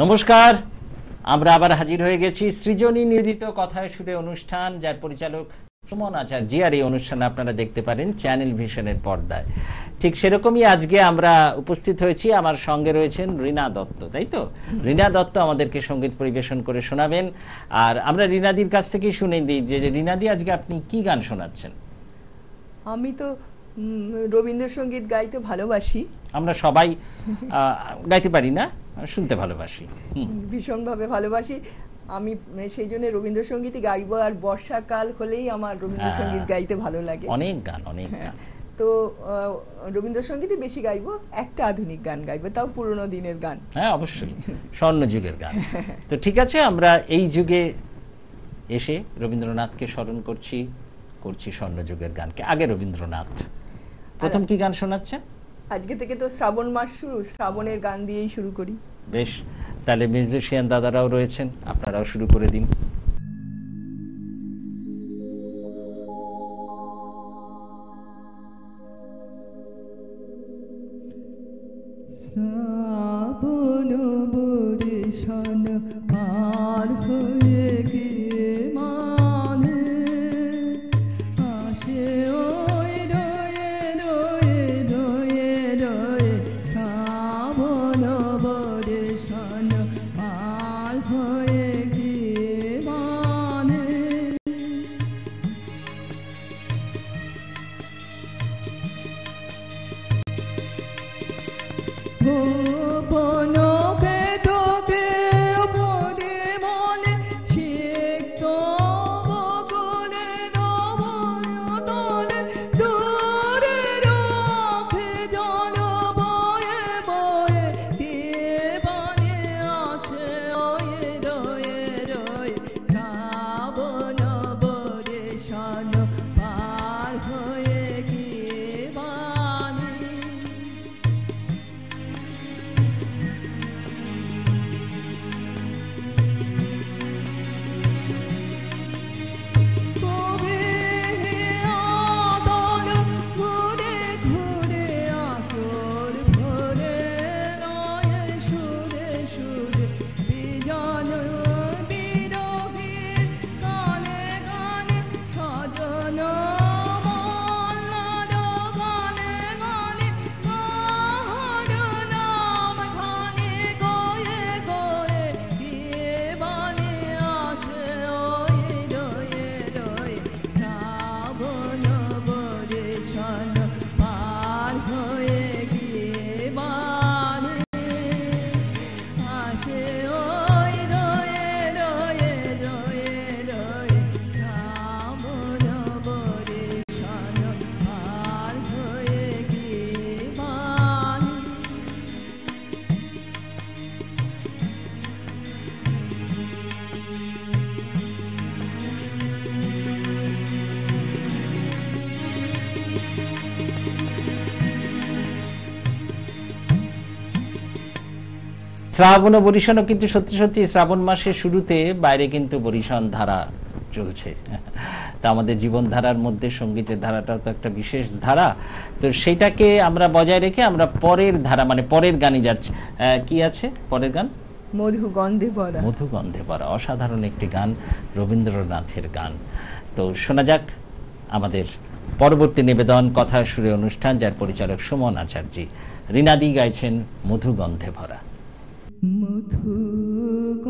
নমস্কার, আমরা আবার হাজির হয়ে গেছি সৃজনী নির্দিত কথায় সুরে অনুষ্ঠান, যার পরিচালক সুমন আচার্য। আর এই অনুষ্ঠান আপনারা দেখতে পারেন চ্যানেল ভিশনের পর্দায়। ঠিক সেরকমই আজকে আমরা উপস্থিত হয়েছি। আমার সঙ্গে রয়েছেন রীনা দত্ত, তাই তো? রীনা দত্ত আমাদেরকে সঙ্গীত পরিবেশন করে শোনাবেন। আর আমরা রীনাদির কাছ থেকেই শুনে দিই যে রীনাদি, আজকে আপনি কি গান শোনাচ্ছেন? আমি তো রবীন্দ্রসঙ্গীত গাইতে ভালোবাসি। আমরা সবাই গাইতে পারি না, শুনতে ভালোবাসি, ভীষণভাবে ভালোবাসি। আমি সেই জন্য রবীন্দ্রসঙ্গীতই গাইবো। আর বর্ষাকাল হলেই আমার রবীন্দ্রসঙ্গীত গাইতে ভালো লাগে। অনেক গান, অনেক গান। তো রবীন্দ্রসঙ্গীতই বেশি গাইবো, একটা আধুনিক গান গাইবো, তাও পুরোনো দিনের গান। হ্যাঁ, অবশ্যই স্বর্ণযুগের গান। তো ঠিক আছে, আমরা এই যুগে এসে রবীন্দ্রনাথকে স্মরণ করছি স্বর্ণযুগের গানকে। আগে রবীন্দ্রনাথ, প্রথম কি গান শোনাচ্ছেন? আজকে থেকে তো শ্রাবণ মাস শুরু, শ্রাবণের গান দিয়েই শুরু করি। বেশ, তাহলে মিউজিশিয়ান দাদারাও রয়েছেন, আপনারাও শুরু করে দিন। শ্রাবণ বর্ষণ পার হয়ে গিয়ে মানে আসে ওই রয়ে রয়ে রয়ে রয়ে, শ্রাবণ বর্ষণ পার হয়ে গিয়ে মানে গোপন বেদকে পড়ে মনে সিক্ত বকুলে নবয়তলে দূরে রাখে জল বয়ে বয়ে, দেবানে আসে ওয়ে রয়ে রয়ে, শ্রাবণ বর্ষণ পার হয়ে গিয়ে বাণী। কবে আদল ঘুরে ঘুরে আচল ভরে নয় সুরে সুরে, বিজন বিরহীর গানে গানে সজন মল্লার গানে গানে, কাহার নাম খানে গয়ে গয়ে, দেবানে আসে ওই রয়ে রয়ে, শ্রাবণ বর্ষণ পার হয়ে গিয়ে বানে আসে ওই রয়ে রয়ে রয়ে রয়ে, শ্রাবণ বর্ষণ পার হয়ে গিয়ে বানে। শ্রাবণ ও বরিশানও কিন্তু সত্যি সত্যি শ্রাবণ মাসের শুরুতে বাইরে কিন্তু বরিশান ধারা চলছে। তা আমাদের জীবনধারার মধ্যে সঙ্গীতের ধারাটাও তো একটা বিশেষ ধারা। তো সেইটাকে আমরা বজায় রেখে আমরা পরের ধারা, মানে পরের গানে যাচ্ছি। কি আছে পরের গান? মধুগন্ধে ভরা। মধুগন্ধে ভরা, অসাধারণ একটি গান, রবীন্দ্রনাথের গান। তো শোনা যাক আমাদের পরবর্তী নিবেদন কথা সুরে অনুষ্ঠান, যার পরিচালক সুমন আচার্য। রীনাদি গাইছেন মধুগন্ধে ভরা। মধুগন্ধে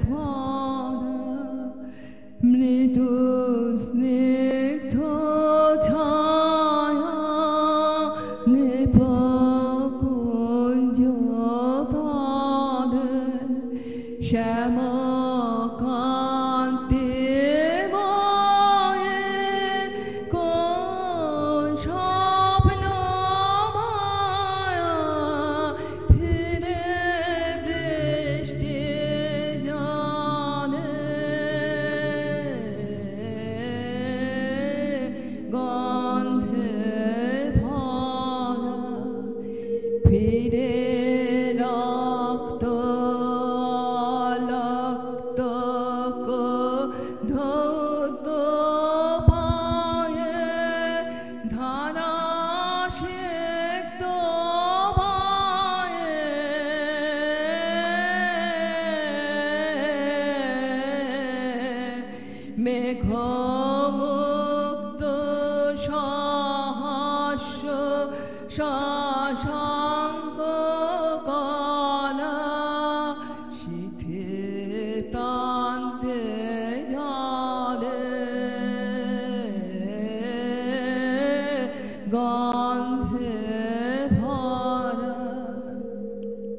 ভরা মৃদু স্নিগ্ধ ছায়া, নেব কুঞ্জ তলে শ্যাম কান্তি ময়ে, কোন স্বপ্ন মায়া ফিরে বৃষ্টি জানে, গন্ধে ভরা ফিরে রক্ত লক্ত ধৌত পায়ে, ধারা সিক্ত পায়ে মেঘমুক্ত সহাস্য শশাঙ্ক কলা শীতে প্রান্তে জলে গন্ধে ভরা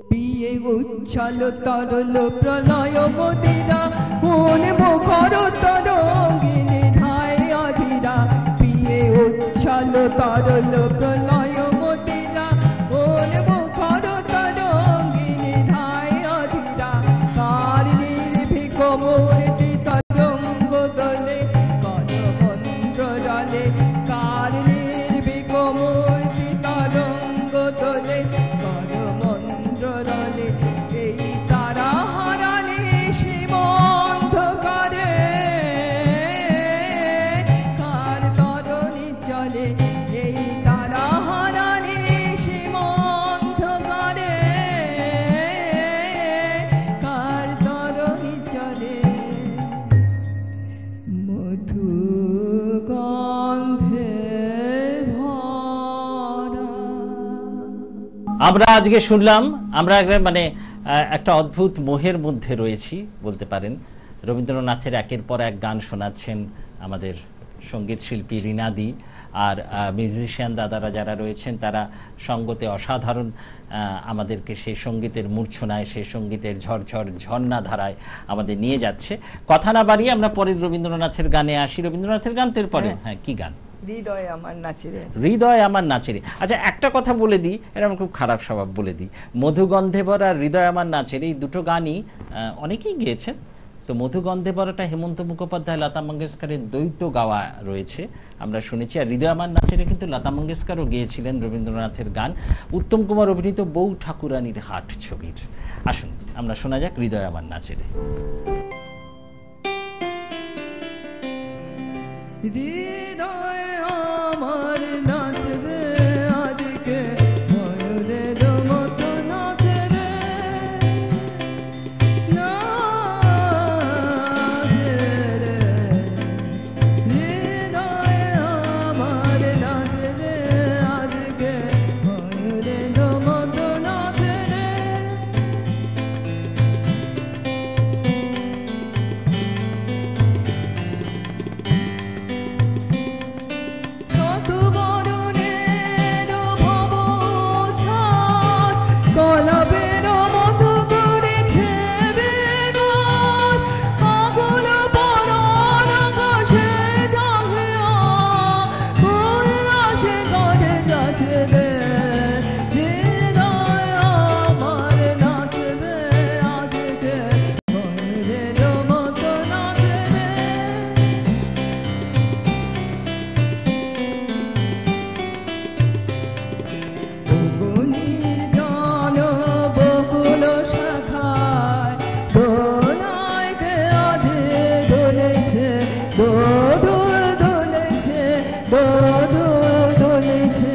পিয়ে উচ্ছল তরল প্রলয় মদিরা মনে মুখর তরঙ্গিনী ধায় অধীরা পিয়ে উচ্ছল তরল প্রলয় মদিরা মনে মুখর তরঙ্গিনী ধায় অধীরা কার নির্ভীক মূর্তি তরঙ্গ দোলে কর মন্ত্র জলে কার নির্ভীক মূর্তি তরঙ্গ দোলে কর মন্ত্র জলে এই তারা হারালে সীমন্ত করে কার তরণী চলে এই তারা হারালে সীমন্ত করে কার তরণী চলে মধু গন্ধে ভরা। আমরা আজকে শুনলাম, আমরা মানে একটা অদ্ভুত মোহের মধ্যে রয়েছি বলতে পারেন। রবীন্দ্রনাথের একের পর এক গান শোনাচ্ছেন আমাদের সঙ্গীত শিল্পী রীনাদি, আর মিউজিশিয়ান দাদারা যারা রয়েছেন তারা সঙ্গতে অসাধারণ আমাদেরকে সেই সঙ্গীতের মূর্ছনায়, সেই সঙ্গীতের ঝরঝর ঝর্ণা ধারায় আমাদের নিয়ে যাচ্ছে। কথা না বাড়িয়ে আমরা পরের রবীন্দ্রনাথের গানে আসি। রবীন্দ্রনাথের গান তো পরে, হ্যাঁ কি গান? হৃদয় আমার নাচে রে। হৃদয় আমার নাচে রে। আচ্ছা একটা কথা বলে দিই, এটা আমার খুব খারাপ স্বভাব, বলে দিই। মধুগন্ধে ভরা আর হৃদয় আমার নাচে রে, এই দুটো গানই অনেকেই গেয়েছেন। তো মধুগন্ধে ভরাটা হেমন্ত মুখোপাধ্যায়, লতা মঙ্গেশকরের দ্বৈত গাওয়া রয়েছে, আমরা শুনেছি। আর হৃদয় আমার নাচে রে কিন্তু লতা মঙ্গেশকরও গেয়েছিলেন রবীন্দ্রনাথের গান, উত্তম কুমার অভিনীত বউ ঠাকুরানীর হাট ছবির। আসুন আমরা শোনা যাক হৃদয় আমার নাচে রে। হৃদয় আমার নাচে রে আজকে ময়ূরের মতো নাচে রে নাচে রে হৃদয় আমার নাচে রে আজকে ময়ূরের মতো নাচে রে কত বরণের ভব ছাদ কলাপের মতো করেছে বেগন আগুন পরাণ আকাশে জাহিয়া উল্লাসে করে যাচ্ছে রে হৃদয় আমার নাচে রে আজকে ময়ূরের মতো নাচে রে বকুলি জন বকুল শাখায় দোলায় আধে দোলেছে দোদুল দোলেছে দোদুল দোলেছে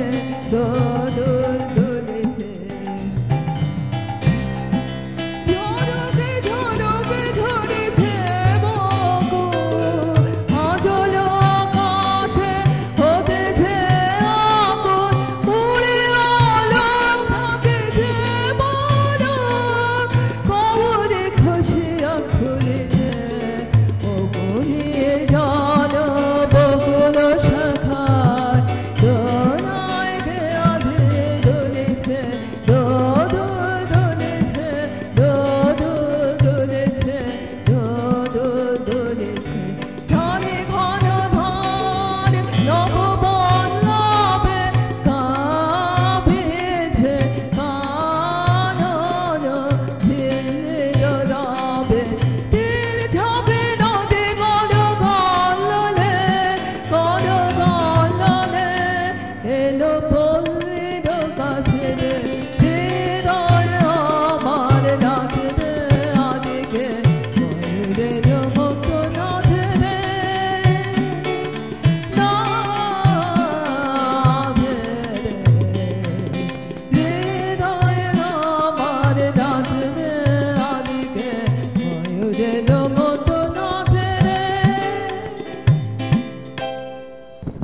দোদুল দোলেছে ঝরকে ঝরকে ঝরেছে বকুল আঁচল আকাশে হতেছে আকুল উড়ে আলো থাকেছে বরণ কবরে খসিয়া খুলেছে ও গভীর জল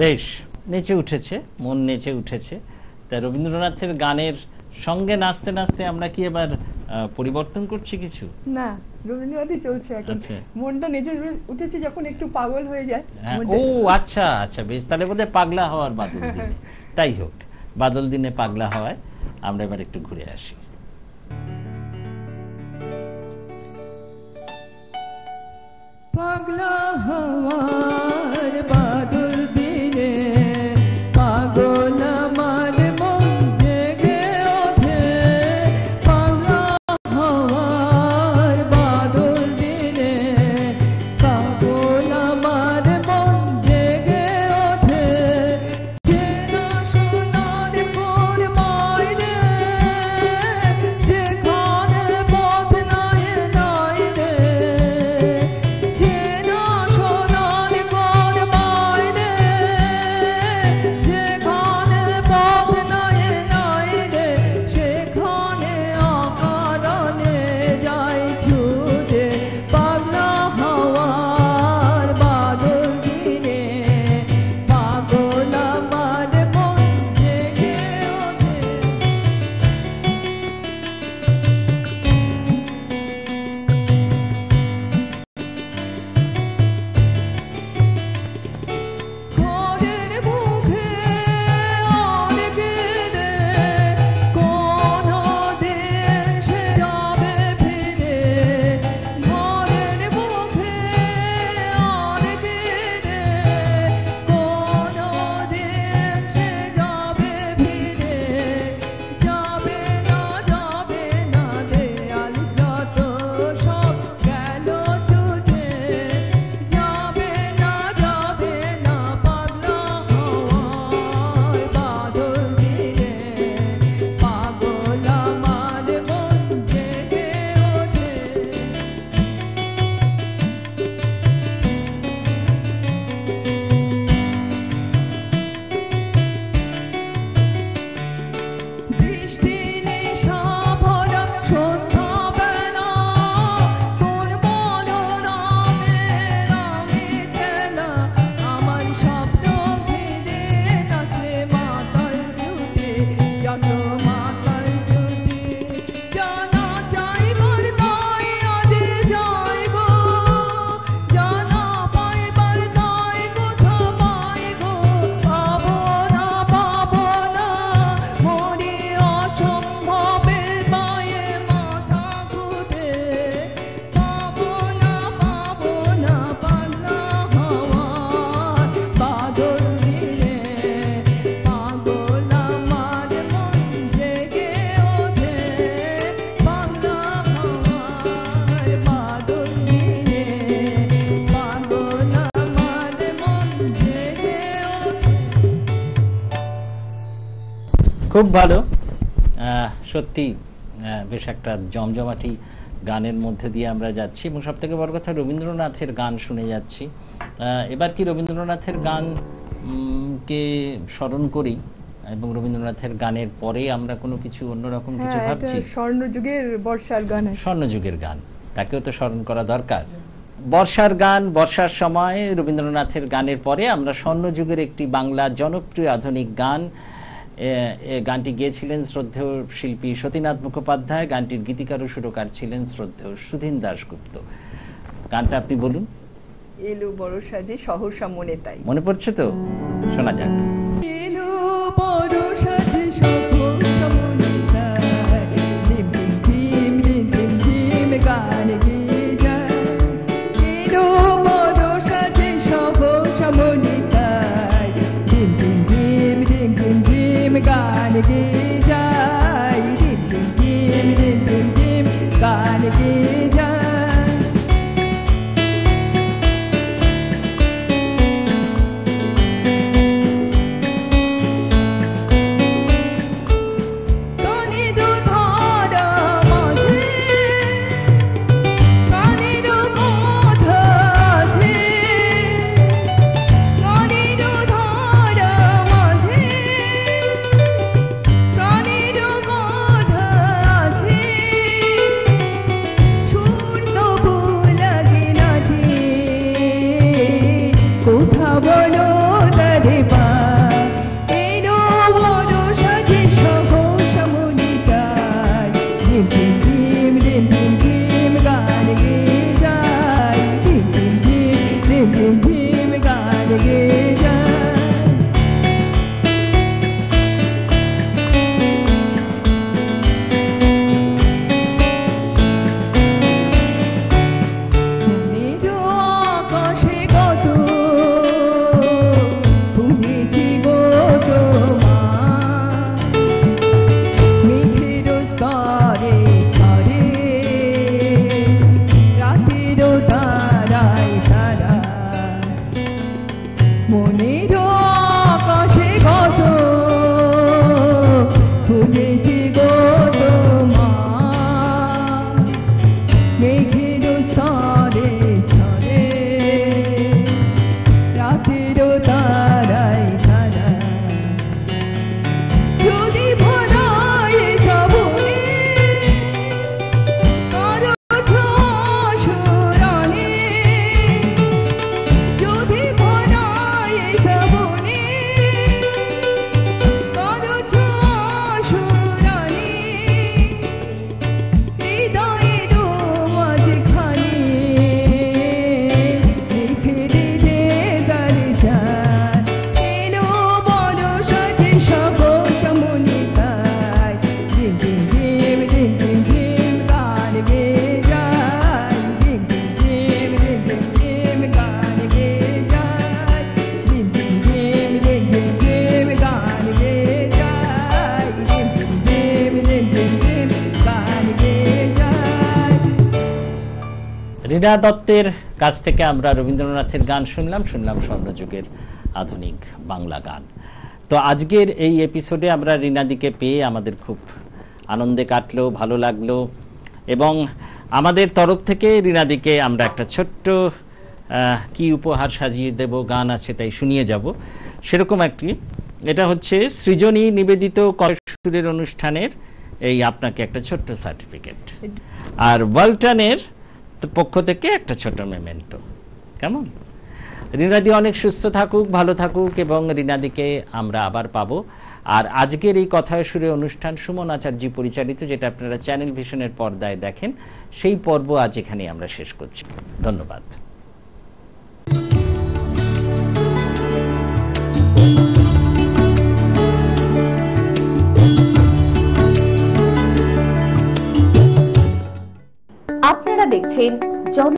বেশ নেচে উঠেছে, মন নেচে উঠেছে। তা রবীন্দ্রনাথের গানের সঙ্গে নাচতে নাচতে আমরা কি এবার পরিবর্তন করছি কিছু? না, রবীন্দ্রনাথই চলছে এখন। মনটা নেচে উঠেছে যখন একটু পাগল হয়ে যায়। ও আচ্ছা আচ্ছা, বেশ, তাহলে বোধহয় পাগলা হওয়ার বাদল দিনে। তাই হোক, বাদল দিনে পাগলা হওয়ায় আমরা এবার একটু ঘুরে আসি। পাগলা হওয়ার বাদল দিনে পাগল আমার মন জেগে ওঠে। পাগলা হওয়ার বাদল দিনে পাগল আমার মন জেগে ওঠে। চেনা সোনার পর মাইরে যেখানে পথ নাই নাই রে। চেনা সোনার পর মাইরে যেখানে পথ নাই নাই রে। সেখানে অকারণে যাই ছুটে। পাগলা হওয়ার বাদল দিনে পাগল আমার মন জেগে ওঠে। ঘরের মুখে অনেকে রে কোন দেশে যাবে ফিরে। ঘরের মুখে অনেকে রে কোন দেশে যাবে ফিরে। যাবে না দেয়াল যত সব গেল টুটে। যাবে না পাগলা হওয়ার বাদল দিনে পাগল আমার মন জেগে ওঠে। বৃষ্টি নেশা ভরা সন্ধ্যাবেলা কোন মনোরমে রঙে খেলা। আমার স্বপ্ন ঘিরে নাচে মাতাল ছুটে। যত মাতাল ছুটে জানা চাইবার তাই আজ যাইব। জানা পাইবার তাই কোথা পাইব। পাবো না মরি অসম্ভবের পায়ে মাথা ঘুরে। পাবো না পাগলা হওয়ার বাদল দিনে পাগল আমার মন জেগে ওঠে। পাগলা হওয়ার বাদল দিনে পাগল আমার মন জেগে ওঠে। খুব ভালো, সত্যি বেশ একটা জমজমাটি গানের মধ্যে দিয়ে আমরা যাচ্ছি এবং সব থেকে বড় কথা রবীন্দ্রনাথের গান শুনে যাচ্ছি। এবার কি রবীন্দ্রনাথের গান কে স্মরণ করি এবং রবীন্দ্রনাথের গানের পরে আমরা কোনো কিছু অন্যরকম কিছু ভাবছি? স্বর্ণযুগের বর্ষার গান, স্বর্ণযুগের গান, তাকেও তো স্মরণ করা দরকার। বর্ষার গান, বর্ষার সময় রবীন্দ্রনাথের গানের পরে আমরা স্বর্ণযুগের একটি বাংলা জনপ্রিয় আধুনিক গান, গানটি গেয়েছিলেন শ্রদ্ধেয় শিল্পী সতীনাথ মুখোপাধ্যায়। গানটির গীতিকার ও সুরকার ছিলেন শ্রদ্ধেয় সুধীন দাশগুপ্ত। গানটা আপনি বলুন। এলো বর্ষা যে সহসা মনে তাই। মনে পড়ছে তো? শোনা যাক। এলো বর্ষা যে সহসা মনে তাই। রিম রিম রিম রিম রিম গান গেয়ে যায়। এলো বর্ষা যে সহসা মনে তাই। রিম রিম রিম রিম রিম রিম গান গেয়ে যায়। রিম রিম রিম রিম রিম গান গেয়ে যায়। বলো তারে মনের আকাশে কত খুঁজেছি গো তোমার, মেঘের স্তরে স্তরে রাতের তারায় তারায়, যদি ভরায় শ্রাবণে কারো ছোঁয়াশোরানে, যদি ভরায় শ্রাবণে কারো ছোঁয়াশোরানে, হৃদয়ের মাঝখানে রেখে দিলে গালিচায়, এলো বরষাতে সহসা মনে তাই, ঝিম ঝিম ঝিম ঝিম ঝিম ঝিম গান গেয়ে যায়, ঝিম ঝিম ঝিম ঝিম ঝিম ঝিম গান গেয়ে যায়, ঝিম ঝিম ঝিম ঝিম ঝিম ঝিম গান গেয়ে যায়, ঝিম ঝিম ঝিম ঝিম ঝিম ঝিম গান গেয়ে যায়। রীনা দত্তের কাছ থেকে আমরা রবীন্দ্রনাথের গান শুনলাম স্বর্ণযুগের আধুনিক বাংলা গান। তো আজকের এই এপিসোডে আমরা রীনাদিকে পেয়ে আমাদের খুব আনন্দে কাটলো, ভালো লাগলো, এবং আমাদের তরফ থেকে রীনাদিকে আমরা একটা ছোট্ট কি উপহার সাজিয়ে দেব, গান আছে তাই শুনিয়ে যাব, সেরকম একটি, এটা হচ্ছে সৃজনী নিবেদিত সুরের অনুষ্ঠানের এই আপনাকে একটা ছোট্ট সার্টিফিকেট, আর ওয়ালটনের পক্ষ থেকে একটা ছোট মেমেন্টো। কেমন? রীনাদি অনেক সুস্থ থাকুক, ভালো থাকুক, এবং রীনাদিকে আমরা আবার পাবো। আর আজকের এই কথায় সুরে অনুষ্ঠান সুমন আচার্যি পরিচালিত, যেটা আপনারা চ্যানেল ভিশনের পর্দায় দেখেন, সেই পর্ব আজ এখানে আমরা শেষ করছি। ধন্যবাদ। আপনারা দেখছেন জন